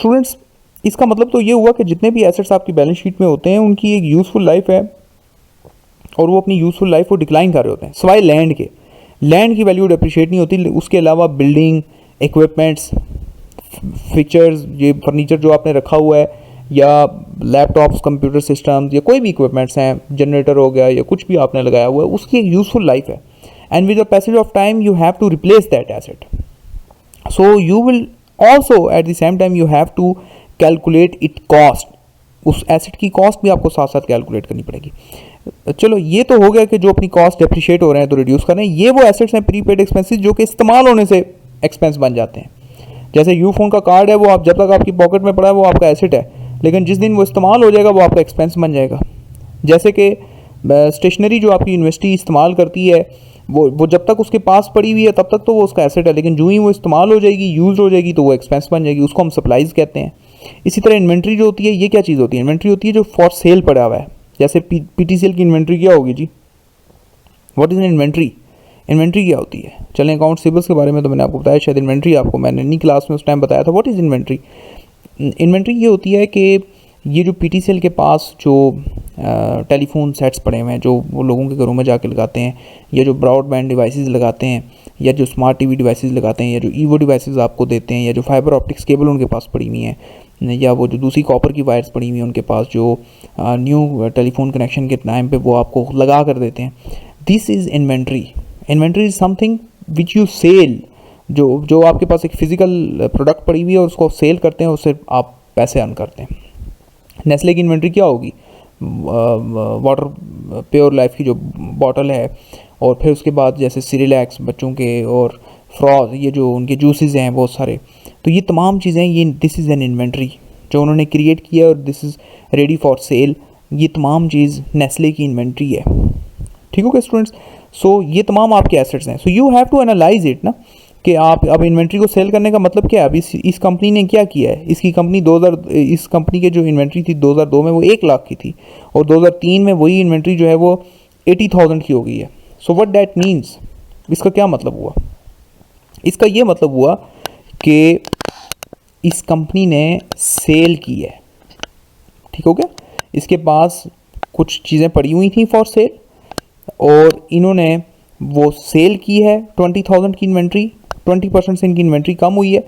Students, इसका मतलब तो ये हुआ कि जितने भी एसेट्स आपकी बैलेंस शीट में होते हैं उनकी एक यूज़फुल लाइफ है और वो अपनी यूज़फुल लाइफ को डिक्लाइन कर रहे होते हैं, सिवाय लैंड के। लैंड की वैल्यू डेप्रिशिएट नहीं होती, उसके अलावा बिल्डिंग, इक्विपमेंट्स, फिक्चर्स, ये फर्नीचर जो आपने रखा हुआ है, या लैपटॉप्स, कंप्यूटर सिस्टम्स, या कोई भी इक्विपमेंट्स हैं, जनरेटर हो गया या कुछ भी आपने लगाया हुआ है, उसकी एक यूज़फुल लाइफ है। And with the passage of time you have to replace that asset, so you will also at the same time you have to calculate it cost. उस एसेट की कॉस्ट भी आपको साथ साथ कैलकुलेट करनी पड़ेगी। चलो ये तो हो गया कि जो अपनी कॉस्ट डेप्रिशिएट हो रहे हैं तो रिड्यूस कर रहे हैं। ये वो एसेट्स हैं प्रीपेड एक्सपेंसेस जो कि इस्तेमाल होने से एक्सपेंस बन जाते हैं। जैसे यू फोन का कार्ड है, वो आप जब तक आपकी पॉकेट में पड़ा है वो आपका एसेट है, लेकिन जिस दिन वो इस्तेमाल हो जाएगा वो आपका एक्सपेंस बन जाएगा। जैसे कि स्टेशनरी जो आपकी यूनिवर्सिटी इस्तेमाल करती है, वो जब तक उसके पास पड़ी हुई है तब तक तो वो उसका एसेट है, लेकिन जो ही वो इस्तेमाल हो जाएगी, यूज़ हो जाएगी, तो वो एक्सपेंस बन जाएगी। उसको हम सप्लाईज कहते हैं। इसी तरह इन्वेंट्री जो होती है, ये क्या चीज़ होती है? इन्वेंट्री होती है जो फॉर सेल पड़ा हुआ है। जैसे पीटीसीएल की इन्वेंट्री क्या होगी जी? What is an inventory? Inventory क्या होती है? चलें, अकाउंट सिबल्स के बारे में तो मैंने आपको बताया, शायद इन्वेंट्री आपको मैंने नहीं क्लास में उस टाइम बताया था। What is inventory? इन्वेंट्री ये होती है कि ये जो पीटीसीएल के पास जो टेलीफोन सेट्स पड़े हुए हैं, जो वो लोगों के घरों में जाके लगाते हैं, या जो ब्रॉडबैंड डिवाइसेस लगाते हैं, या जो स्मार्ट टीवी डिवाइसेस लगाते हैं, या जो ईवो डिवाइसेस आपको देते हैं, या जो फाइबर ऑप्टिक्स केबल उनके पास पड़ी हुई हैं, या वो जो दूसरी कॉपर की वायर्स पड़ी हुई हैं उनके पास, जो न्यू टेलीफोन कनेक्शन के टाइम पे वो आपको लगा कर देते हैं। This is inventory. Inventory is something which you sell. जो आपके पास एक फ़िज़िकल प्रोडक्ट पड़ी हुई है और उसको सेल करते हैं, उससे आप पैसे अर्न करते हैं। नेस्ले की इन्वेंट्री क्या होगी? वाटर प्योर लाइफ की जो बॉटल है, और फिर उसके बाद जैसे सिरिलैक्स बच्चों के, और फ्रॉज, ये जो उनके जूसेस हैं बहुत सारे, तो ये तमाम चीज़ें, ये दिस इज़ एन इन्वेंट्री जो उन्होंने क्रिएट किया और this is ready for sale. ये तमाम चीज़ नेस्ले की इन्वेंट्री है। ठीक हो गया स्टूडेंट्स? सो ये तमाम आपके एसेट्स हैं। So you have to analyse it ना, कि आप अब इन्वेंट्री को सेल करने का मतलब क्या है? अब इस कंपनी ने क्या किया है? इस कंपनी के जो इन्वेंट्री थी 2002 में वो 1 लाख की थी, और 2003 में वही इन्वेंट्री जो है वो 80,000 की हो गई है। So what that means? इसका क्या मतलब हुआ? इसका ये मतलब हुआ कि इस कंपनी ने सेल की है। ठीक हो गया? इसके पास कुछ चीज़ें पड़ी हुई थी फॉर सेल, और इन्होंने वो सेल की है 20,000 की इन्वेंट्री। 20% से इनकी इन्वेंट्री कम हुई है।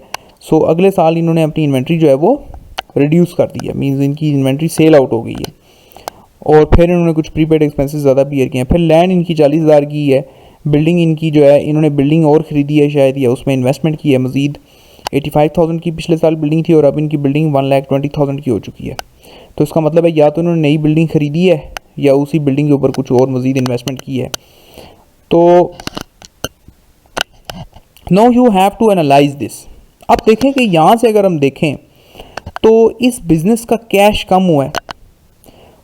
सो अगले साल इन्होंने अपनी इन्वेंट्री जो है वो रिड्यूस कर दी है, मीन्स इनकी इन्वेंट्री सेल आउट हो गई है। और फिर इन्होंने कुछ प्रीपेड एक्सपेंसेस ज़्यादा बियर किए हैं। फिर लैंड इनकी 40,000 की है। बिल्डिंग इनकी जो है, इन्होंने बिल्डिंग और ख़रीदी है शायद, या उसमें इन्वेस्टमेंट की है मज़ीद। 85,000 की पिछले साल बिल्डिंग थी, और अब इनकी बिल्डिंग 1,20,000 की हो चुकी है। तो इसका मतलब है या तो इन्होंने नई बिल्डिंग ख़रीदी है, या उसी बिल्डिंग के ऊपर कुछ और मज़ीद इन्वेस्टमेंट की है। तो now you have to analyse this. अब देखें कि यहाँ से अगर हम देखें तो इस बिज़नेस का कैश कम हुआ है।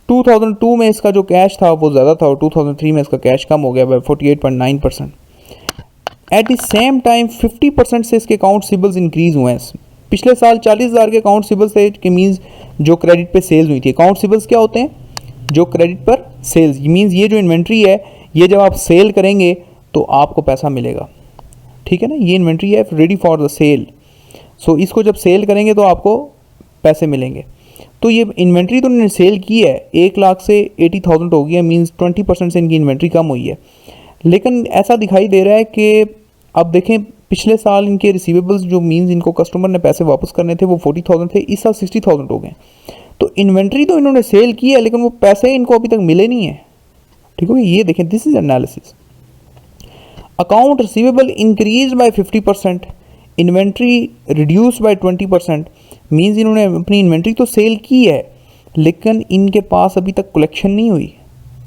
2002 में इसका जो कैश था वो ज़्यादा था, और 2003 में इसका कैश कम हो गया by 48.9%। At the same time 50% से इसके अकाउंट सिबल्स इंक्रीज़ हुए हैं। पिछले साल 40,000 के अकाउंट सिबल्स थे, कि मीन्स जो क्रेडिट पे सेल्स हुई थी। अकाउंट सिबल्स क्या होते हैं? जो क्रेडिट पर सेल्स, मीन्स ये जो इन्वेंट्री है, ये जब आप सेल करेंगे तो आपको पैसा मिलेगा। ठीक है ना? ये इन्वेंट्री है रेडी फॉर द सेल। सो इसको जब सेल करेंगे तो आपको पैसे मिलेंगे। तो ये इन्वेंट्री तो उन्होंने सेल की है, 1 लाख से 80,000 हो गई है, मीन्स 20% से इनकी इन्वेंट्री कम हुई है। लेकिन ऐसा दिखाई दे रहा है कि अब देखें, पिछले साल इनके रिसीवेबल्स जो मीन्स इनको कस्टमर ने पैसे वापस करने थे वो 40,000 थे, इस साल 60,000 हो गए। तो इन्वेंट्री तो इन्होंने सेल की है, लेकिन वो पैसे इनको अभी तक मिले नहीं है। ठीक है? ये देखें, this is analysis. Account receivable increase by 50%, inventory reduce by 20%। Means इन्होंने अपनी इन्वेंट्री तो सेल की है, लेकिन इनके पास अभी तक कलेक्शन नहीं हुई।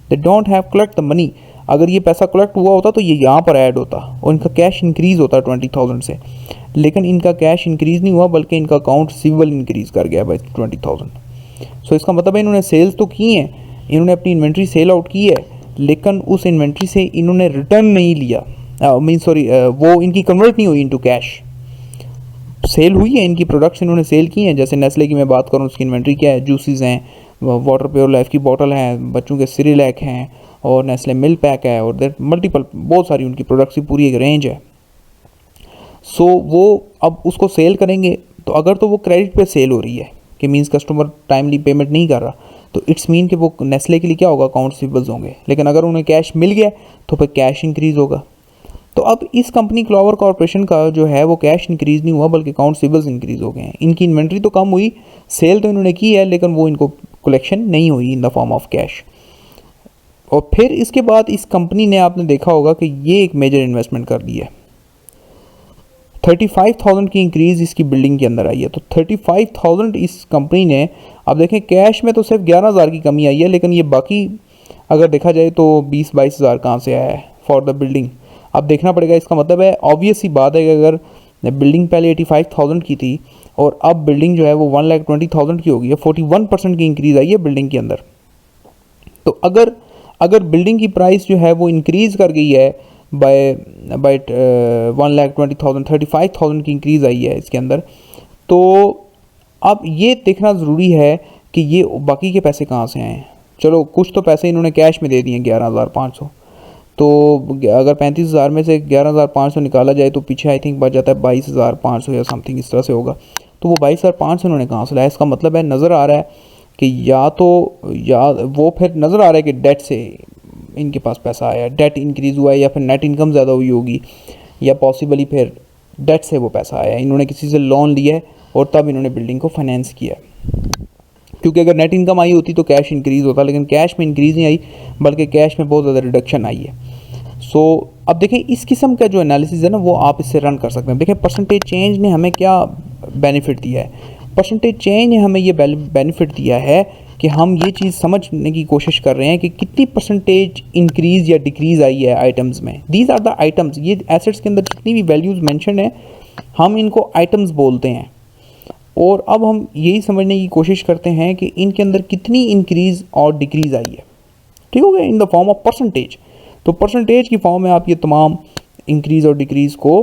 They don't have collect the money. अगर ये पैसा कलेक्ट हुआ होता तो ये यहाँ पर ऐड होता और इनका कैश इंक्रीज़ होता 20,000 से, लेकिन इनका कैश इंक्रीज़ नहीं हुआ, बल्कि इनका अकाउंट रिसीवेबल इंक्रीज़ कर गया बाय 20,000। सो इसका मतलब है इन्होंने सेल्स तो की हैं, इन्होंने अपनी इन्वेंट्री सेल आउट की है, लेकिन उस इन्वेंट्री से इन्होंने रिटर्न नहीं लिया, वो इनकी कन्वर्ट नहीं हुई इनटू कैश। सेल हुई है, इनकी प्रोडक्ट्स इन्होंने सेल की हैं। जैसे नेस्ले की मैं बात करूँ, उसकी इन्वेंट्री क्या है? जूसेस हैं, वाटर प्योर लाइफ की बोतल हैं, बच्चों के सिरिलैक हैं, और नेस्ले मिल्क पैक है, और देर मल्टीपल बहुत सारी उनकी प्रोडक्ट्स की पूरी एक रेंज है। सो वो अब उसको सेल करेंगे, तो अगर तो वो क्रेडिट पे सेल हो रही है कि मीन्स कस्टमर टाइमली पेमेंट नहीं कर रहा, तो इट्स मीन कि वो नेस्ले के लिए क्या होगा, अकाउंट रिसीवेबल्स होंगे। लेकिन अगर उन्हें कैश मिल गया तो फिर कैश इंक्रीज़ होगा। तो अब इस कंपनी क्लॉवर कॉर्पोरेशन का जो है वो कैश इंक्रीज़ नहीं हुआ बल्कि अकाउंट रिसीवेबल्स इंक्रीज़ हो गए हैं। इनकी इन्वेंट्री तो कम हुई, सेल तो इन्होंने की है लेकिन वो इनको कलेक्शन नहीं हुई in the form of cash. और फिर इसके बाद इस कंपनी ने, आपने देखा होगा कि ये एक मेजर इन्वेस्टमेंट कर ली है। 35,000 की इंक्रीज़ इसकी बिल्डिंग के अंदर आई है। तो 35,000 इस कंपनी ने, अब देखें कैश में तो सिर्फ 11,000 की कमी आई है, लेकिन ये बाकी अगर देखा जाए तो 20-22 हज़ार कहाँ से आया है फॉर द बिल्डिंग। अब देखना पड़ेगा, इसका मतलब है ऑब्वियस सी बात है कि अगर बिल्डिंग पहले 85,000 की थी और अब बिल्डिंग जो है वो 1,20,000 की होगी है, 41% की इंक्रीज़ आई है बिल्डिंग के अंदर। तो अगर बिल्डिंग की प्राइस जो है वो इंक्रीज़ कर गई है बाय 1,20,000, 35,000 की इंक्रीज़ आई है इसके अंदर, तो अब ये देखना ज़रूरी है कि ये बाकी के पैसे कहाँ से आए हैं। चलो कुछ तो पैसे इन्होंने कैश में दे दिए 11,500, तो अगर 35,000 में से 11,500 निकाला जाए तो पीछे आई थिंक बच जाता है 22,500 या समथिंग इस तरह से होगा। तो वो 22,500 इन्होंने कहाँ से लाया, इसका मतलब है नज़र आ रहा है कि या वो फिर नज़र आ रहा है कि डेट से इनके पास पैसा आया, डेट इंक्रीज़ हुआ है या फिर नेट इनकम ज़्यादा हुई होगी, या पॉसिबली फिर डेट से वो पैसा आया, इन्होंने किसी से लोन लिया है और तब इन्होंने बिल्डिंग को फाइनेंस किया। क्योंकि अगर नेट इनकम आई होती तो कैश इंक्रीज़ होता, लेकिन कैश में इंक्रीज़ नहीं आई बल्कि कैश में बहुत ज़्यादा रिडक्शन आई है। सो अब देखें इस किस्म का जो एनालिसिस है ना वो आप इससे रन कर सकते हैं। देखें परसेंटेज चेंज ने हमें क्या बेनिफिट दिया है, परसेंटेज चेंज ने हमें ये बेनिफिट दिया है कि हम ये चीज़ समझने की कोशिश कर रहे हैं कि कितनी परसेंटेज इंक्रीज़ या डिक्रीज़ आई है आइटम्स में। दीज आर द आइटम्स, ये एसेट्स के अंदर जितनी भी वैल्यूज़ मेंशन है हम इनको आइटम्स बोलते हैं, और अब हम यही समझने की कोशिश करते हैं कि इनके अंदर कितनी इंक्रीज़ और डिक्रीज़ आई है। ठीक हो गया, in the form of percentage. तो परसेंटेज की फॉर्म में आप ये तमाम इंक्रीज़ और डिक्रीज़ को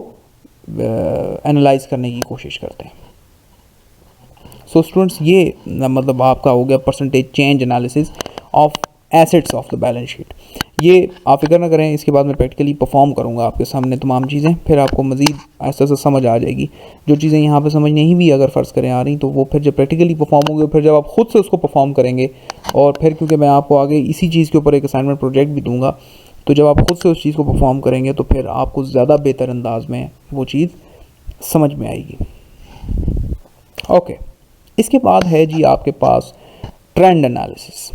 एनालाइज करने की कोशिश करते हैं। सो स्टूडेंट्स ये मतलब आपका हो गया percentage change analysis of assets of the balance sheet. ये आप फिक्र ना करें, इसके बाद मैं प्रैक्टिकली परफॉर्म करूँगा आपके सामने तमाम चीज़ें, फिर आपको मज़ीद ऐसा ऐसा समझ आ जाएगी। जो चीज़ें यहाँ पे समझ नहीं भी अगर फ़र्ज़ करें आ रही तो वो फिर जब प्रैक्टिकली परफॉर्म होंगे, फिर जब आप खुद से उसको परफॉर्म करेंगे, और फिर क्योंकि मैं आपको आगे इसी चीज़ के ऊपर एक असाइनमेंट प्रोजेक्ट भी दूँगा, तो जब आप खुद से उस चीज़ को परफॉर्म करेंगे तो फिर आपको ज़्यादा बेहतर अंदाज में वो चीज़ समझ में आएगी। ओके, इसके बाद है जी आपके पास trend analysis.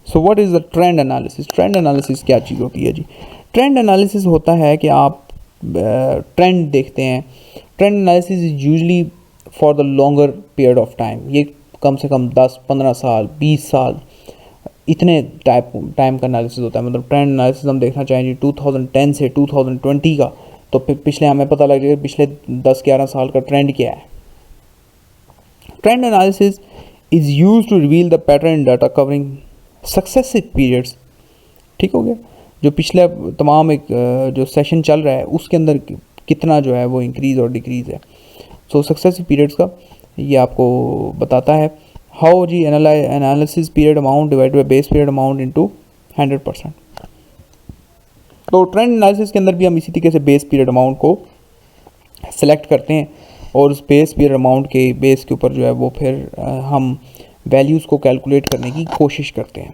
So what is the trend analysis? Trend analysis क्या चीज़ होती है जी? ट्रेंड एनालिसिस होता है कि आप ट्रेंड देखते हैं। Trend analysis is usually for the longer period of time. ये कम से कम 10-15 साल 20 साल इतने टाइम का एनालिसिस होता है। मतलब ट्रेंड एनालिसिस हम देखना चाहें जी 2010 से 2020 का, तो फिर पिछले हमें पता लग जाएगा पिछले 10-11 साल का ट्रेंड क्या है। Trend analysis is use to reveal the pattern in data covering successive periods. ठीक हो गया, जो पिछले तमाम एक जो सेशन चल रहा है उसके अंदर कितना जो है वो इंक्रीज़ और डिक्रीज़ है। सो सक्सेसिव पीरियड्स का ये आपको बताता है। हाउ जी analysis period amount divide by base period amount into 100%। तो ट्रेंड एनालिसिस के अंदर भी हम इसी तरीके से बेस पीरियड अमाउंट को सेलेक्ट करते हैं और उस बेस पीरियड अमाउंट के बेस के ऊपर जो है वो फिर हम वैल्यूज़ को कैलकुलेट करने की कोशिश करते हैं।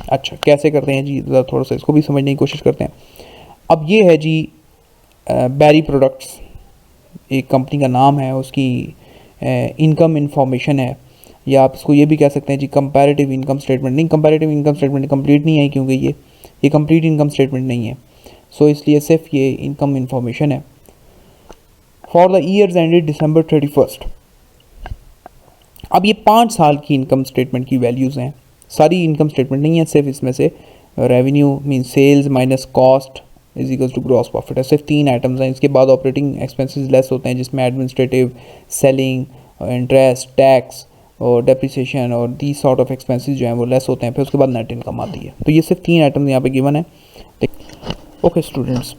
अच्छा, कैसे करते हैं जी, ज़रा थोड़ा सा इसको भी समझने की कोशिश करते हैं। अब ये है जी बैरी प्रोडक्ट्स, एक कंपनी का नाम है, उसकी इनकम इंफॉर्मेशन है, या आप इसको ये भी कह सकते हैं जी कंपैरेटिव इनकम स्टेटमेंट। नहीं, कंपैरेटिव इनकम स्टेटमेंट कंप्लीट नहीं है क्योंकि ये कंप्लीट इनकम स्टेटमेंट नहीं है। सो इसलिए सिर्फ ये इनकम इंफॉर्मेशन है for the years ended December 31st। अब ये 5 साल की इनकम स्टेटमेंट की वैल्यूज़ हैं, सारी इनकम स्टेटमेंट नहीं है, सिर्फ इसमें से revenue mean sales minus cost is equals to gross profit है। सिर्फ 3 आइटम्स हैं। इसके बाद ऑपरेटिंग एक्सपेंसेस लेस होते हैं जिसमें एडमिनिस्ट्रेटिव, सेलिंग, इंटरेस्ट, टैक्स और डेप्रिसिएशन और दी सॉर्ट ऑफ एक्सपेंसेस जो हैं वो लेस होते हैं। फिर उसके बाद नेट इनकम आती है। तो ये सिर्फ 3 आइटम्स यहाँ पे गिवन है। ओके स्टूडेंट्स,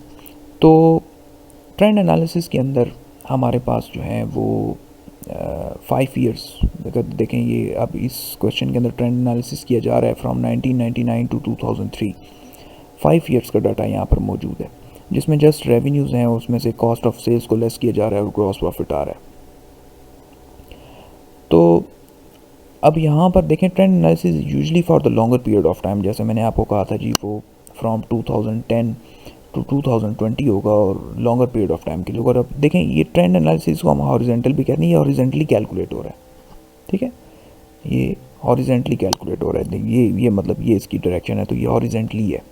तो ट्रेंड एनालिसिस के अंदर हमारे पास जो है वो 5 ईयर्स अगर देखें, ये अब इस क्वेश्चन के अंदर ट्रेंड एनालिसिस किया जा रहा है फ्रॉम 1999 टू 2003। 5 ईयर्स का डाटा यहाँ पर मौजूद है जिसमें जस्ट रेवेन्यूज़ हैं, उसमें से कॉस्ट ऑफ सेल्स को लेस किया जा रहा है और ग्रॉस प्रॉफिट आ रहा है। तो अब यहाँ पर देखें trend analysis usually for the longer period of time, जैसे मैंने आपको कहा था जी वो फ्रॉम 2010 टू 2020 होगा और लॉन्गर पीरियड ऑफ टाइम के लिए। और अब देखें ये ट्रेंड एनालिसिस को हम हॉरिजेंटल भी कहते हैं, ये हॉरिजेंटली कैलकुलेट हो रहा है, ठीक है, ये हॉरिजेंटली कैलकुलेट हो रहा है, ये मतलब ये इसकी डायरेक्शन है तो ये हॉरिजेंटली है,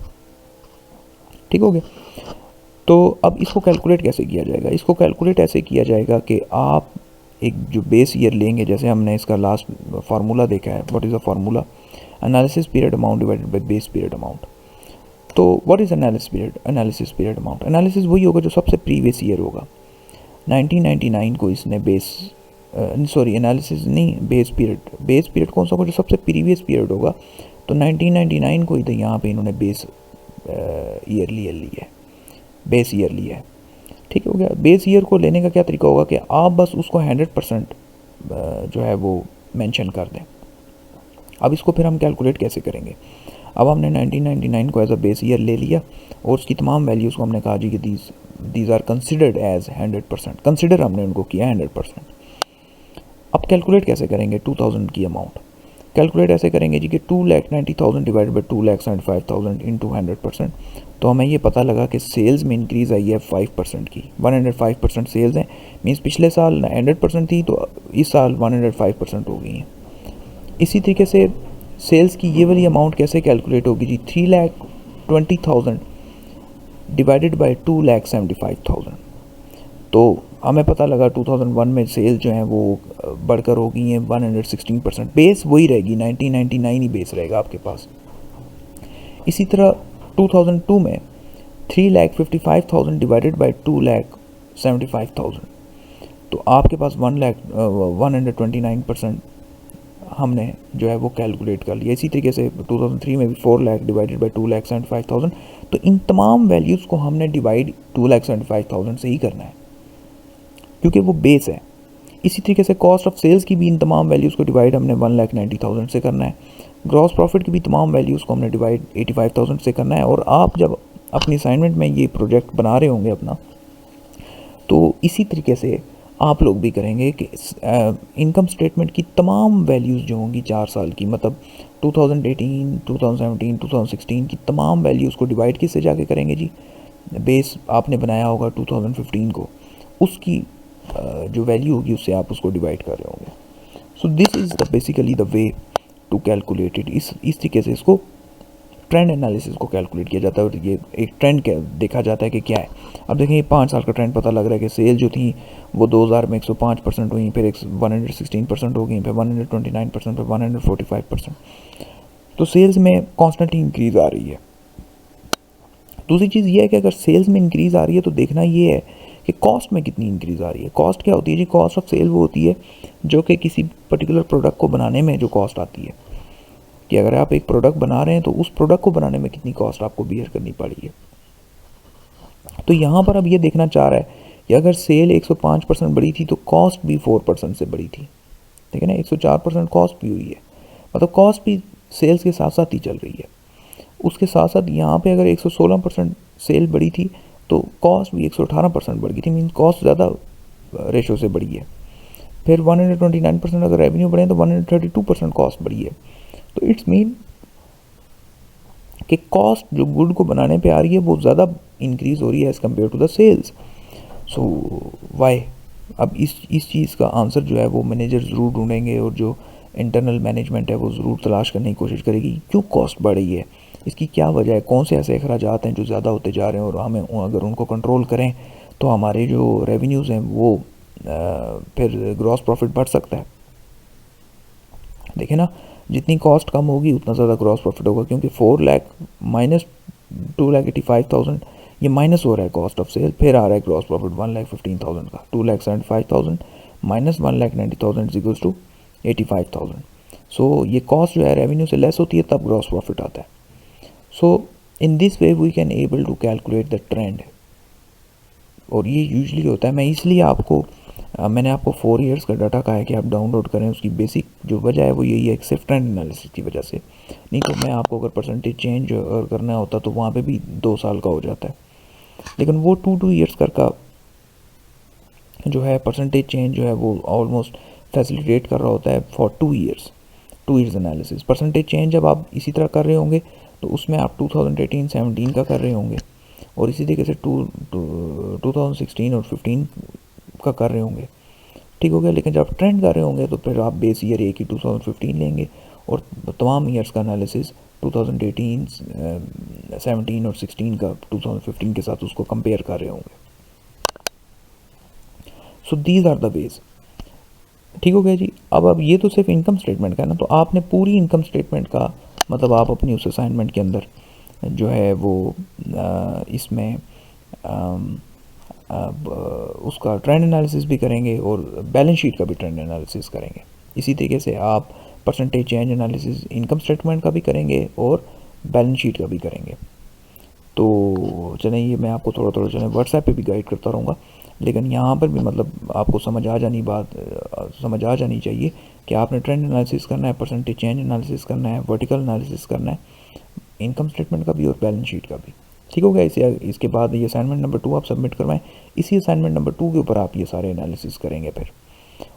ठीक हो गया। तो अब इसको कैलकुलेट कैसे किया जाएगा? इसको कैलकुलेट ऐसे किया जाएगा कि आप एक जो बेस ईयर लेंगे, जैसे हमने इसका लास्ट फार्मूला देखा है, what is the formula, analysis period amount divided by base period amount. तो what is analysis period amount, analysis वही होगा जो सबसे प्रीवियस ईयर होगा। 1999 को इसने एनालिसिस नहीं, बेस पीरियड कौन सा होगा, जो सबसे प्रीवियस पीरियड होगा, तो 1999 को इधर यहाँ पे इन्होंने बेस ईयर लिया है, बेस ईयर लिया है, ठीक हो गया। बेस ईयर को लेने का क्या तरीका होगा कि आप बस उसको 100% जो है वो मेंशन कर दें। अब इसको फिर हम कैलकुलेट कैसे करेंगे? अब हमने 1999 को एज अ बेस ईयर ले लिया और उसकी तमाम वैल्यूज़ को हमने कहा जी कि these are considered as 100%, consider हमने उनको किया 100%। अब कैलकुलेट कैसे करेंगे 2000 की अमाउंट? कैलकुलेट ऐसे करेंगे जी कि 2,90,000 डिवाइडेड बाई 2,75,000 इंटू 100%। तो हमें ये पता लगा कि सेल्स में इंक्रीज़ आई है 5% की, 105% सेल्स हैं, मीन्स पिछले साल 100% थी तो इस साल 105% हो गई हैं। इसी तरीके से सेल्स की ये वाली अमाउंट कैसे कैलकुलेट होगी जी, 3,20,000 डिवाइडेड बाई 2,75,000। तो हमें पता लगा 2001 में सेल्स जो हैं वो बढ़कर हो गई हैं 116%, बेस वही रहेगी, 1999 ही बेस रहेगा आपके पास। इसी तरह 2002 में 3,55,000 डिवाइडेड बाई 2,75,000, तो आपके पास 129% हमने जो है वो कैलकुलेट कर लिया। इसी तरीके से 2003 में भी 4 लाख डिवाइडेड बाई 2,75,000। तो इन तमाम वैल्यूज़ को हमने डिवाइड 2,75,000 से ही करना है क्योंकि वो बेस है। इसी तरीके से कॉस्ट ऑफ सेल्स की भी इन तमाम वैल्यूज़ को डिवाइड हमने 1,90,000 से करना है। ग्रॉस प्रॉफिट की भी तमाम वैल्यूज़ को हमने डिवाइड 85,000 से करना है। और आप जब अपनी असाइनमेंट में ये प्रोजेक्ट बना रहे होंगे अपना, तो इसी तरीके से आप लोग भी करेंगे कि इनकम स्टेटमेंट की तमाम वैल्यूज़ जो होंगी 4 साल की, मतलब 2018, 2017, 2016 की तमाम वैल्यूज़ को डिवाइड किससे जाके करेंगे जी? बेस आपने बनाया होगा 2015 को, उसकी जो वैल्यू होगी उससे आप उसको डिवाइड कर रहे होंगे। So this is the basically the way to calculate it. इस तरीके से इसको ट्रेंड एनालिसिस को कैलकुलेट किया जाता है और ये एक ट्रेंड क्या देखा जाता है कि क्या है। अब देखें ये 5 साल का ट्रेंड पता लग रहा है कि सेल जो थी वो 2000 में 105% हुई, फिर 116% हो गई, फिर 129%, फिर 145%। तो सेल्स में कॉन्स्टेंटली इंक्रीज़ आ रही है। दूसरी चीज़ ये है कि अगर सेल्स में इंक्रीज़ आ रही है तो देखना ये है कि कॉस्ट में कितनी इंक्रीज़ आ रही है। कॉस्ट क्या होती है जी? कॉस्ट ऑफ सेल वो होती है जो कि किसी पर्टिकुलर प्रोडक्ट को बनाने में जो कॉस्ट आती है, कि अगर आप एक प्रोडक्ट बना रहे हैं तो उस प्रोडक्ट को बनाने में कितनी कॉस्ट आपको बियर करनी पड़ी है। तो यहाँ पर अब ये देखना चाह रहा है कि अगर सेल 105% बढ़ी थी तो कॉस्ट भी 4% से बढ़ी थी, ठीक है ना, 104% कॉस्ट भी हुई है, मतलब कॉस्ट भी सेल्स के साथ साथ ही चल रही है। उसके साथ साथ यहाँ पे अगर 116% सेल बढ़ी थी तो कॉस्ट भी 118% बढ़ गई थी, मीन कॉस्ट ज़्यादा रेशो से बढ़ी है। फिर 129% अगर रेवेन्यू बढ़े तो 132% कॉस्ट बढ़ी है। तो इट्स मीन कि कॉस्ट जो गुड को बनाने पे आ रही है वो ज़्यादा इंक्रीज हो रही है as compare to the sales. So why? अब इस चीज़ का आंसर जो है वो मैनेजर ज़रूर ढूंढेंगे और जो इंटरनल मैनेजमेंट है वो ज़रूर तलाश करने की कोशिश करेगी क्यों कॉस्ट बढ़ रही है, इसकी क्या वजह है, कौन से ऐसे अखराजात हैं जो ज़्यादा होते जा रहे हैं और हमें अगर उनको कंट्रोल करें तो हमारे जो रेवेन्यूज़ हैं वो फिर ग्रॉस प्रॉफिट बढ़ सकता है। देखिए ना, जितनी कॉस्ट कम होगी उतना ज़्यादा ग्रॉस प्रॉफिट होगा, क्योंकि 4 लाख माइनस 2,85,000 ये माइनस हो रहा है कॉस्ट ऑफ सेल, फिर आ रहा है ग्रॉस प्रॉफिट 1,15,000 का, 2,75,000 माइनस 1,90,000 इक्वल्स टू 85,000। सो ये कॉस्ट जो है रेवेन्यू से लेस होती है तब ग्रॉस प्रॉफिट आता है। So in this way we can able to calculate the trend, और ये यूजली होता है। मैं इसलिए आपको मैंने आपको 4 इयर्स का डाटा कहा है कि आप डाउनलोड करें। उसकी बेसिक जो वजह है वो यही है, सिर्फ ट्रेंड एनालिसिस की वजह से, नहीं तो मैं आपको अगर परसेंटेज चेंज अगर करना होता तो वहाँ पे भी 2 साल का हो जाता है, लेकिन वो 2 इयर्स का जो है परसेंटेज चेंज जो है वो ऑलमोस्ट फैसिलिटेट कर रहा होता है for 2 years analysis. Percentage change जब आप इसी तरह कर रहे होंगे तो उसमें आप 2018-17 का कर रहे होंगे और इसी तरीके से 2016 और 15 का कर रहे होंगे, ठीक हो गया। लेकिन जब ट्रेंड कर रहे होंगे तो फिर आप बेस ईयर एक ही 2015 लेंगे और तमाम ईयर्स का एनालिसिस 2018, 17 और 16 का 2015 के साथ उसको कंपेयर कर रहे होंगे। So these are the ways, ठीक हो गया जी। अब ये तो सिर्फ इनकम स्टेटमेंट का है ना, तो आपने पूरी इनकम स्टेटमेंट का मतलब आप अपनी उस असाइनमेंट के अंदर जो है वो इसमें उसका ट्रेंड एनालिसिस भी करेंगे और बैलेंस शीट का भी ट्रेंड एनालिसिस करेंगे। इसी तरीके से आप percentage change analysis income statement का भी करेंगे और बैलेंस शीट का भी करेंगे। तो चलें ये मैं आपको थोड़ा थोड़ा चलें व्हाट्सएप पे भी गाइड करता रहूँगा, लेकिन यहाँ पर भी मतलब आपको समझ आ जानी चाहिए कि आपने ट्रेंड एनालिसिस करना है, परसेंटेज चेंज एनालिसिस करना है, वर्टिकल एनालिसिस करना है, इनकम स्टेटमेंट का भी और बैलेंस शीट का भी, ठीक हो गया। इसके बाद ये असाइनमेंट नंबर 2 आप सबमिट करवाएं। इसी असाइनमेंट नंबर 2 के ऊपर आप ये सारे एनालिसिस करेंगे फिर,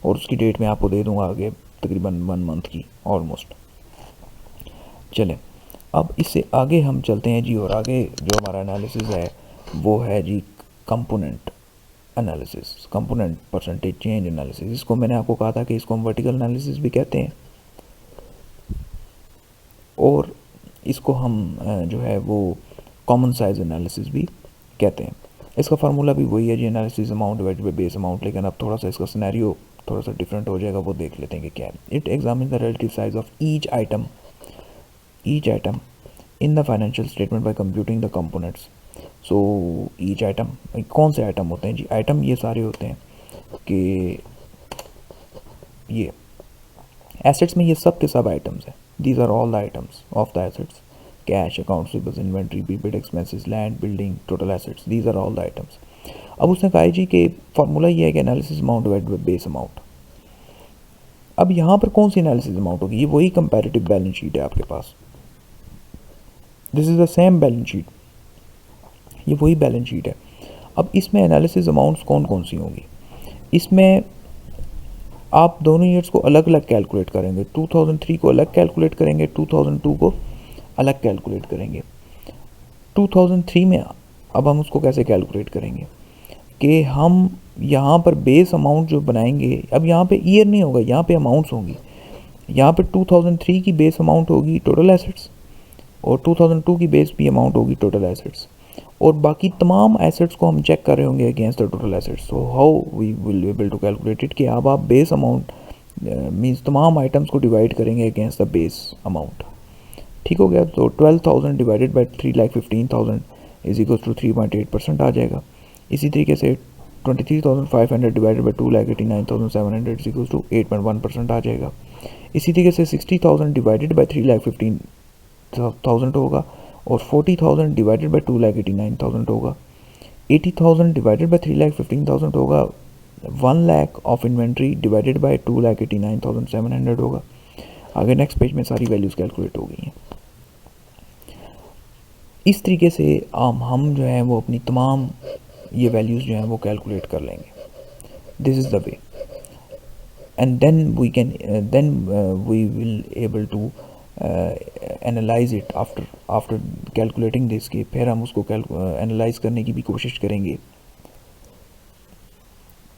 और उसकी डेट मैं आपको दे दूँगा आगे तकरीबन 1 मंथ की ऑलमोस्ट। चलें अब इससे आगे हम चलते हैं जी, और आगे जो हमारा एनालिसिस है वो है जी component analysis, component percentage change analysis. इसको मैंने आपको कहा था कि इसको हम वर्टिकल एनालिसिस भी कहते हैं और इसको हम जो है वो कॉमन साइज एनालिसिस भी कहते हैं। इसका फार्मूला भी वही है जी, analysis amount divided by base amount, लेकिन अब थोड़ा सा इसका सिनेरियो थोड़ा सा डिफरेंट हो जाएगा, वो देख लेते हैं कि क्या है। It examine the relative size of each item in the financial statement by computing the components. So each item, कौन से आइटम होते हैं जी? आइटम ये सारे होते हैं कि ये एसेट्स में ये सब के सब आइटम्स हैं। These are all the items of the assets, cash, accounts receivables, inventory, prepaid expenses, land, building, total assets, these are all the items. अब उसने कहा जी कि फार्मूला ये है कि analysis amount divided by base amount. अब यहाँ पर कौन सी एनालिसिस अमाउंट होगी? ये वही कंपैरेटिव बैलेंस शीट है आपके पास, this is the same balance sheet, ये वही बैलेंस शीट है। अब इसमें एनालिसिस अमाउंट्स कौन कौन सी होंगी? इसमें आप दोनों ईयर्स को अलग अलग कैलकुलेट करेंगे, 2003 को अलग कैलकुलेट करेंगे, 2002 को अलग कैलकुलेट करेंगे। 2003 में अब हम उसको कैसे कैलकुलेट करेंगे कि हम यहाँ पर बेस अमाउंट जो बनाएंगे, अब यहाँ पे ईयर नहीं होगा, यहाँ पे अमाउंट्स होंगी। यहाँ पे 2003 की बेस अमाउंट होगी टोटल एसेट्स और 2002 की बेस भी अमाउंट होगी टोटल एसेट्स, और बाकी तमाम एसेट्स को हम चेक कर रहे होंगे against the total assets. So how we will be able to calculate it कि अब आप बेस अमाउंट मींस तमाम आइटम्स को डिवाइड करेंगे अगेंस्ट द बेस अमाउंट, ठीक हो गया। तो 12,000 divided by 3,15,000 is equal to 3.8% आ जाएगा। इसी तरीके से 23,500 divided by 2,89,700 is equal to 8.1% आ जाएगा। इसी तरीके से 60,000 डिवाइडेड बाई 3,15,000 होगा और 40,000 डिवाइडेड बाई 2,89,000 होगा। 80,000 डिवाइडेड बाई 3,15,000 होगा। 1 lakh of inventory divided by 2,89,700 होगा। आगे नेक्स्ट पेज में सारी वैल्यूज़ कैलकुलेट हो गई हैं। इस तरीके से हम जो है वो अपनी तमाम ये वैल्यूज़ जो हैं वो कैलकुलेट कर लेंगे। This is the way and then we will able to analyse it after calculating this, के फिर हम उसको एनालाइज करने की भी कोशिश करेंगे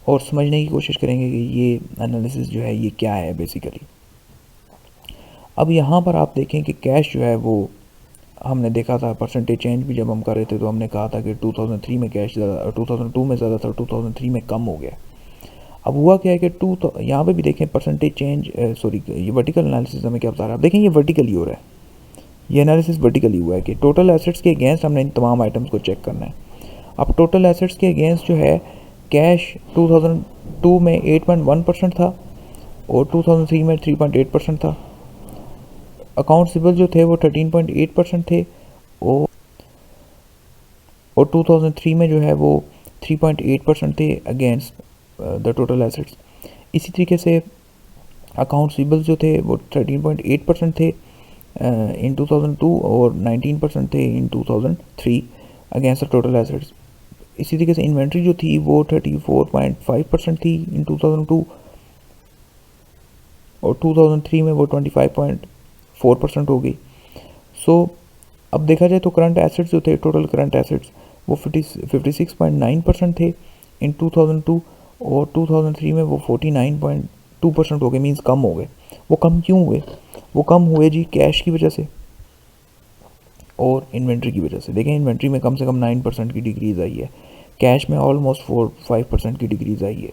और समझने की कोशिश करेंगे कि ये एनालिसिस जो है ये क्या है बेसिकली। अब यहाँ पर आप देखें कि कैश जो है वो हमने देखा था, परसेंटेज चेंज भी जब हम कर रहे थे तो हमने कहा था कि 2003 में कैश ज़्यादा, 2002 में ज़्यादा था, 2003 में कम हो गया। अब हुआ क्या है कि यहाँ पे भी देखें परसेंटेज चेंज, सॉरी ये वर्टिकल एनालिसिस हमें क्या बता रहा है। आप देखें ये वर्टिकली हो रहा है, ये एनालिसिस वर्टिकली हुआ है कि टोटल एसेट्स के अगेंस्ट हमने इन तमाम आइटम्स को चेक करना है। अब टोटल एसेट्स के अगेंस्ट जो है कैश 2002 में 8.1% था और 2003 में 3.8% था। अकाउंट्स रिसीवेबल जो थे वो 13.8% थे और 2003 में जो है वो 3.8% थे अगेंस्ट द टोटल एसेट्स। इसी तरीके से अकाउंट्स रिसीवेबल जो थे वो 13.8% थे इन 2002 और 19% थे इन 2003 अगेंस्ट द टोटल एसेट्स। इसी तरीके से इन्वेंट्री जो थी वो 34.5% थी इन 2002 और 2003 में वो 25.4% हो गई। सो अब देखा जाए तो करंट एसेट्स जो थे, टोटल करंट एसेट्स, वो 56.9% थे इन 2002, और 2003 में वो 49.2% हो गए, मीन्स कम हो गए। वो कम क्यों हुए? वो कम हुए जी कैश की वजह से और इन्वेंट्री की वजह से। देखें, इन्वेंट्री में कम से कम 9% की डिक्रीज़ आई है, कैश में ऑलमोस्ट 4-5% की डिक्रीज़ आई है।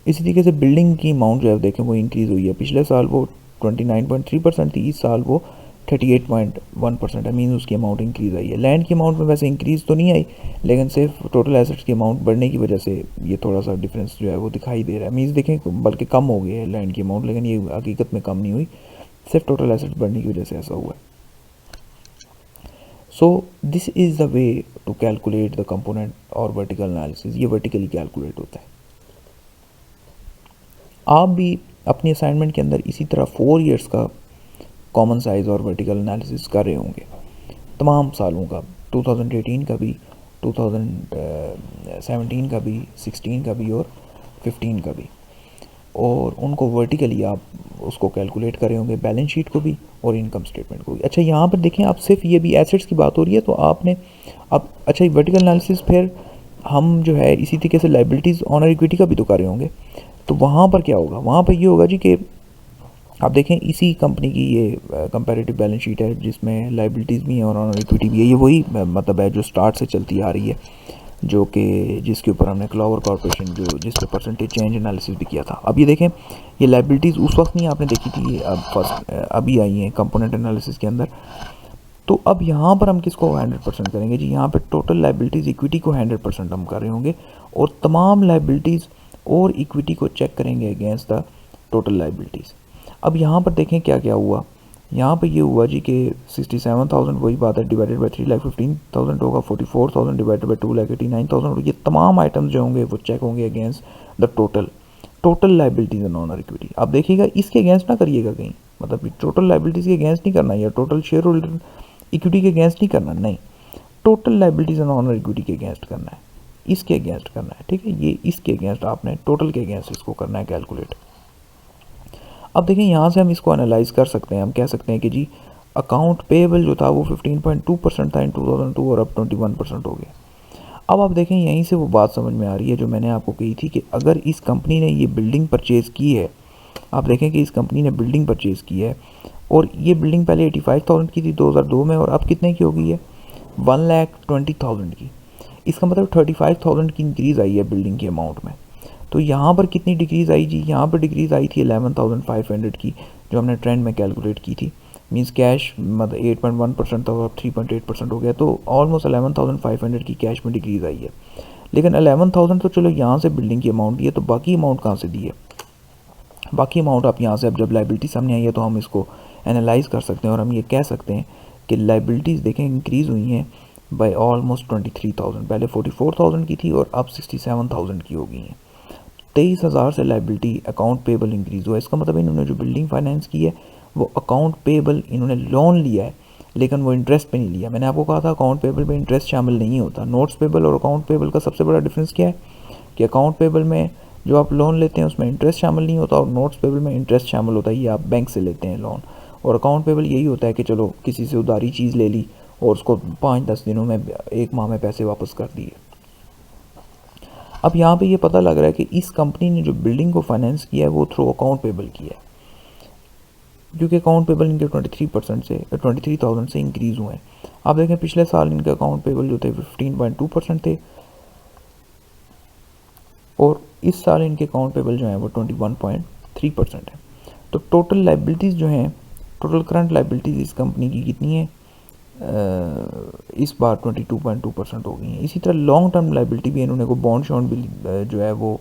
इसी तरीके से बिल्डिंग की अमाउंट जो है देखें वो इंक्रीज़ हुई है। पिछले साल वो 29.3% थी, इस साल वो 38.1% है, मीन उसकी अमाउंट इंक्रीज़ आई है। लैंड की अमाउंट में वैसे इंक्रीज़ तो नहीं आई, लेकिन सिर्फ टोटल एसेट्स की अमाउंट बढ़ने की वजह से ये थोड़ा सा डिफरेंस जो है वो दिखाई दे रहा है। मीन्स देखें बल्कि कम हो गई है लैंड की अमाउंट, लेकिन ये हकीकत में कम नहीं हुई, सिर्फ टोटल एसेट्स बढ़ने की वजह से ऐसा हुआ है। So this is the way to calculate the component और वर्टिकल एनालिसिस। ये वर्टिकली कैलकुलेट होता है। आप भी अपनी असाइनमेंट के अंदर इसी तरह 4 इयर्स का कॉमन साइज़ और वर्टिकल एनालिसिस कर रहे होंगे तमाम सालों का, 2018 का भी, 2017 का भी, 16 का भी और 15 का भी, और उनको वर्टिकली आप उसको कैलकुलेट कर रहे होंगे, बैलेंस शीट को भी और इनकम स्टेटमेंट को भी। अच्छा, यहाँ पर देखें, आप सिर्फ ये भी एसेट्स की बात हो रही है तो आपने अब अच्छा वर्टिकल एनालिसिस फिर हम जो है इसी तरीके से लाइबिलिटीज़ ऑनर इक्विटी का भी तो कर रहे होंगे। तो वहाँ पर क्या होगा? वहाँ पर ये होगा जी कि आप देखें इसी कंपनी की ये कंपैरेटिव बैलेंस शीट है जिसमें लाइबिलिटीज़ भी हैं और ऑनर इक्विटी भी है। ये वही मतलब है जो स्टार्ट से चलती आ रही है, जो कि जिसके ऊपर हमने क्लॉवर कॉर्पोरेशन जो जिस पे परसेंटेज चेंज एनालिसिस भी किया था। अब ये देखें, ये लाइबिलिटीज़ उस वक्त नहीं आपने देखी थी, ये अब फर्स्ट अभी आई हैं कंपोनेंट एनालिसिस के अंदर। तो अब यहाँ पर हम किसको 100% करेंगे जी? यहाँ पे टोटल लाइबिलिटीज़ इक्विटी को 100% हम कर रहे होंगे और तमाम लाइबिलिटीज़ और इक्विटी को चेक करेंगे अगेंस्ट द टोटल लाइबिलिटीज़। अब यहाँ पर देखें क्या क्या हुआ। यहाँ पे ये हुआ जी कि 67,000 वही बात है डिवाइडेड बाई 3,15,000 होगा, 44,000 डिवाइडेड बाई 2,89,000। ये तमाम आइटम्स जो होंगे वो चेक होंगे against the total liabilities and honour equity. आप देखिएगा इसके अगेंस्ट ना करिएगा कहीं, मतलब टोटल लाइबिलिटीज़ के अगेंस्ट नहीं करना या टोटल शेयर होल्डर इक्विटी के अगेंस्ट नहीं करना, नहीं, total liabilities and honour equity के अगेंस्ट करना है, इसके अगेंस्ट करना है, ठीक है। ये इसके अगेंस्ट आपने टोटल के अगेंस्ट इसको करना है कैलकुलेट। अब देखिए यहाँ से हम इसको एनालाइज कर सकते हैं। हम कह सकते हैं कि जी अकाउंट पेएबल जो था वो 15.2% था इन 2002 और अब 21% हो गया। अब आप देखें यहीं से वो बात समझ में आ रही है जो मैंने आपको कही थी कि अगर इस कंपनी ने ये बिल्डिंग परचेज़ की है, आप देखें कि इस कंपनी ने बिल्डिंग परचेज़ की है और ये बिल्डिंग पहले 85,000 की थी 2002 में और अब कितने की हो गई है? 1,20,000 की। इसका मतलब 35,000 की इंक्रीज़ आई है बिल्डिंग के अमाउंट में। तो यहाँ पर कितनी डिक्रीज़ आई जी? यहाँ पर डिक्रीज़ आई थी 11,500 की, जो हमने ट्रेंड में कैलकुलेट की थी। मींस कैश मतलब 8.1% था और 3.8% हो गया, तो ऑलमोस्ट 11,500 की कैश में डिक्रीज़ आई है। लेकिन 11,000 तो चलो यहाँ से बिल्डिंग की अमाउंट दी है, तो बाकी अमाउंट कहाँ से दी है? बाकी अमाउंट आप यहाँ से, अब जब लाइबिलिटी सामने आई है तो हम इसको एनालाइज कर सकते हैं और हम ये कह सकते हैं कि लाइबिलिटीज़ देखें इंक्रीज़ हुई हैं बाय ऑलमोस्ट 23,000। पहले 44,000 की थी और अब 67,000 की हो गई हैं। 23,000 से लाइबिलिटी अकाउंट पेबल इंक्रीज़ हुआ। इसका मतलब इन्होंने जो बिल्डिंग फाइनेंस की है वो अकाउंट पेबल इन्होंने लोन लिया है, लेकिन वो इंटरेस्ट पे नहीं लिया। मैंने आपको कहा था अकाउंट पेबल में इंटरेस्ट शामिल नहीं होता। नोट्स पेबल और अकाउंट पेबल का सबसे बड़ा डिफरेंस क्या है कि अकाउंट पेबल में जो आप लोन लेते हैं उसमें इंटरेस्ट शामिल नहीं होता और नोट्स पेबल में इंटरेस्ट शामिल होता है, ये आप बैंक से लेते हैं लोन। और अकाउंट पेबल यही होता है कि चलो किसी से उधारी चीज़ ले ली और उसको 5-10 दिनों में, 1 माह में पैसे वापस कर दिए। अब यहाँ पे ये पता लग रहा है कि इस कंपनी ने जो बिल्डिंग को फाइनेंस किया है वो थ्रू अकाउंट पेबल किया है, क्योंकि अकाउंट पेबल इनके 23% से 23,000 से इंक्रीज़ हुए हैं। आप देखें पिछले साल इनके अकाउंट पेबल जो थे 15.2% थे और इस साल इनके अकाउंट पेबल जो हैं वो 21.3% है। तो टोटल लाइबिलिटीज़ जो हैं, टोटल करंट लाइबिलिटीज़ इस कंपनी की कितनी है? इस बार 22.2% हो गई हैं। इसी तरह लॉन्ग टर्म लाइबिलिटी भी इन्होंने को बॉन्ड शॉन्ड भी जो है वो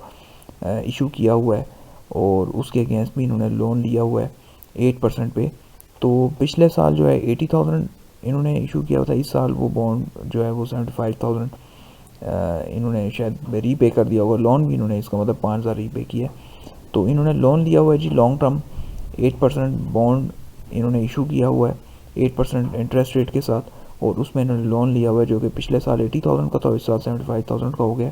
इशू किया हुआ है और उसके अगेंस्ट भी इन्होंने लोन लिया हुआ है 8% पे। तो पिछले साल जो है 80,000 इन्होंने इशू किया हुआ था, इस साल वो बॉन्ड जो है वो 75,000 इन्होंने शायद रीपे कर दिया होगा। लोन भी इन्होंने, इसका मतलब 5,000 रीपे किया। तो इन्होंने लोन लिया हुआ है जी लॉन्ग टर्म, 8% बॉन्ड इन्होंने इशू किया हुआ है 8% इंटरेस्ट रेट के साथ, और उसमें इन्होंने लोन लिया हुआ है जो कि पिछले साल 80,000 का था, इस साल 75,000 का हो गया।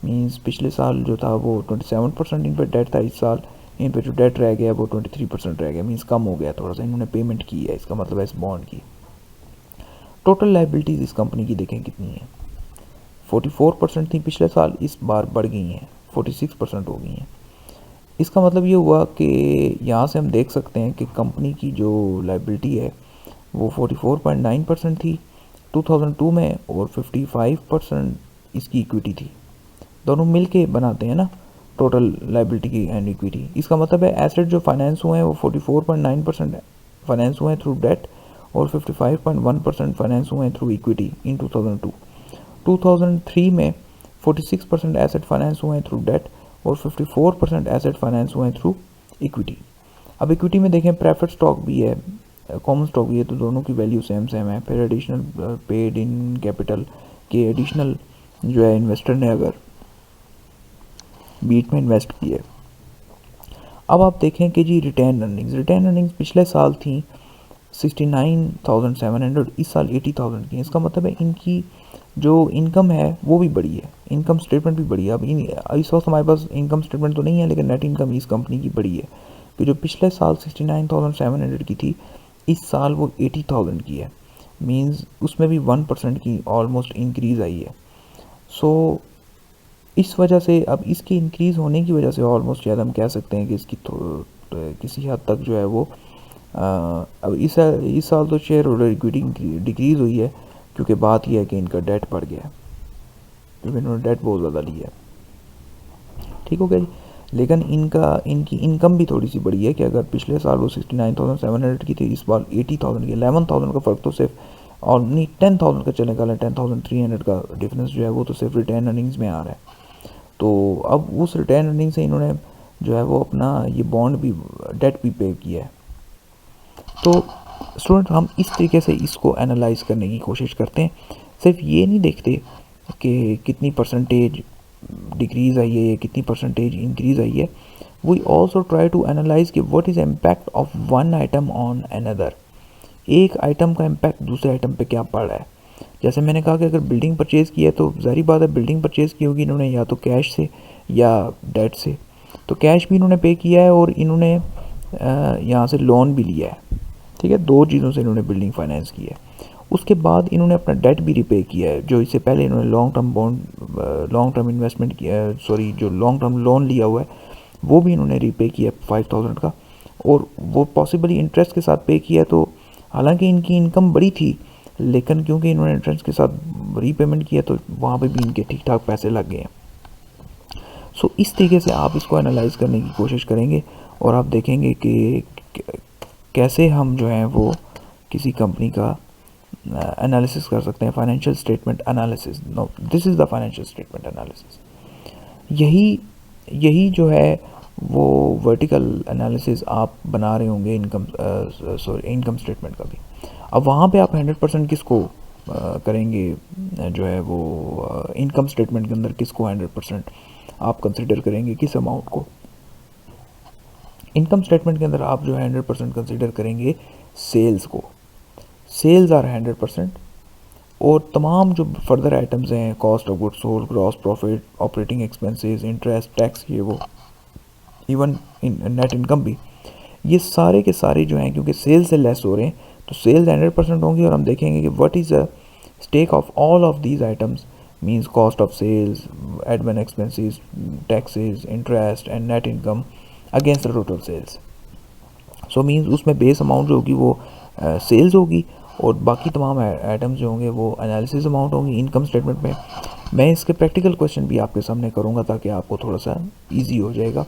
मींस पिछले साल जो था वो 27% इन पर डेट था, इस साल इन पे जो डेट रह गया वो 23% रह गया, मीन्स कम हो गया थोड़ा सा, इन्होंने पेमेंट की है, इसका मतलब है इस बॉन्ड की। टोटल लाइबिलिटीज़ इस कंपनी की देखें कितनी है, 44% थी पिछले साल, इस बार बढ़ गई हैं 46% हो गई हैं। इसका मतलब ये हुआ कि यहाँ से हम देख सकते हैं कि कंपनी की जो लाइबिलिटी है वो 44.9% थी 2002 में, और 55% इसकी इक्विटी थी। दोनों मिल के बनाते हैं ना टोटल लाइबिलिटी की एंड इक्विटी। इसका मतलब है एसेट जो फाइनेंस हुए हैं वो 44.9% फाइनेंस हुए हैं थ्रू डेट, और 55.1% फाइनेंस हुए हैं थ्रू इक्विटी इन 2002। 2003 में 46% एसेट फाइनेंस हुए हैं थ्रू डेट, और 54% एसेट फाइनेंस हुए हैं थ्रू इक्विटी। अब इक्विटी में देखें प्रेफर्ड स्टॉक भी है, कॉमन स्टॉक भी है, तो दोनों की वैल्यू सेम सेम है। फिर एडिशनल पेड इन कैपिटल के एडिशनल जो है इन्वेस्टर ने अगर बीट में इन्वेस्ट किए। अब आप देखें कि जी रिटर्न अर्निंग्स पिछले साल थी 69,700, इस साल 80,000 की। इसका मतलब है इनकी जो इनकम है वो भी बड़ी है, इनकम स्टेटमेंट भी बड़ी है। अब इस वक्त हमारे पास इनकम स्टेटमेंट तो नहीं है, लेकिन नेट इनकम इस कंपनी की बड़ी है कि जो पिछले साल 69,700 की थी, इस साल वो 80,000 की है, मींस उसमें भी 1% की ऑलमोस्ट इंक्रीज़ आई है। सो इस वजह से, अब इसकी इंक्रीज़ होने की वजह से ऑलमोस्ट शायद हम कह सकते हैं कि इसकी किसी हद तक जो है वो अब इस साल तो शेयर होल्डर इक्विटी डिक्रीज़ हुई है, क्योंकि बात यह है कि इनका डेट बढ़ गया है, क्योंकि इन्होंने डेट बहुत ज़्यादा लिया है। ठीक हो गया जी। लेकिन इनकी इनकम भी थोड़ी सी बड़ी है कि अगर पिछले साल वो 69,700 की थी, इस बार 80,000 की। 11,000 का फ़र्क तो सिर्फ, और नहीं 10,000 का चलेगा, 10,300 का डिफरेंस जो है वो तो सिर्फ रिटर्न अर्निंग्स में आ रहा है। तो अब उस रिटर्न अर्निंग से इन्होंने जो है वो अपना ये बॉन्ड भी, डेट भी पे किया है। तो स्टूडेंट हम इस तरीके से इसको एनालाइज करने की कोशिश करते हैं, सिर्फ ये नहीं देखते कि कितनी परसेंटेज डिक्रीज़ आई है या कितनी परसेंटेज इंक्रीज़ आई है। We also try to analyse कि what is impact of one item on another, एक आइटम का इम्पैक्ट दूसरे आइटम पे क्या पड़ रहा है। जैसे मैंने कहा कि अगर बिल्डिंग परचेज़ की है तो ज़ाहिर बात है बिल्डिंग परचेज़ की होगी इन्होंने या तो कैश से या डेट से। तो कैश भी इन्होंने पे किया है और इन्होंने यहाँ से लोन भी लिया है। ठीक है, दो चीज़ों से इन्होंने बिल्डिंग फाइनेंस की है। उसके बाद इन्होंने अपना डेट भी रिपे किया है, जो इससे पहले इन्होंने लॉन्ग टर्म इन्वेस्टमेंट किया, सॉरी जो लॉन्ग टर्म लोन लिया हुआ है वो भी इन्होंने रिपे किया 5,000 का, और वो पॉसिबली इंटरेस्ट के साथ पे किया है। तो हालांकि इनकी इनकम बड़ी थी, लेकिन क्योंकि इन्होंने इंटरेस्ट के साथ रीपेमेंट किया तो वहाँ पे भी इनके ठीक ठाक पैसे लग गए हैं। सो इस तरीके से आप इसको एनालाइज करने की कोशिश करेंगे और आप देखेंगे कि कैसे हम जो है वो किसी कंपनी का एनालिसिस कर सकते हैं। Financial statement analysis, no this is the financial statement analysis. यही जो है वो वर्टिकल एनालिसिस आप बना रहे होंगे इनकम स्टेटमेंट का भी। अब वहाँ पे आप 100% किसको करेंगे, जो है वो इनकम स्टेटमेंट के अंदर किसको 100% आप कंसिडर करेंगे, किस अमाउंट को। इनकम स्टेटमेंट के अंदर आप जो है 100% कंसिडर करेंगे सेल्स को। सेल्स आर 100%, और तमाम जो फर्दर आइटम्स हैं, cost of goods sold, gross profit, operating expenses, interest, tax, ये वो, इवन नेट इनकम भी, ये सारे के सारे जो हैं क्योंकि सेल्स से लेस हो रहे हैं तो सेल्स 100% होंगी। और हम देखेंगे कि what is the stake of all of these items, means cost of sales, admin expenses, taxes, interest and net income against the total sales. So means उसमें बेस अमाउंट जो होगी वो सेल्स होगी, और बाकी तमाम आइटम्स जो होंगे वो एनालिसिस अमाउंट होंगी इनकम स्टेटमेंट में। मैं इसके प्रैक्टिकल क्वेश्चन भी आपके सामने करूँगा ताकि आपको थोड़ा सा ईजी हो जाएगा।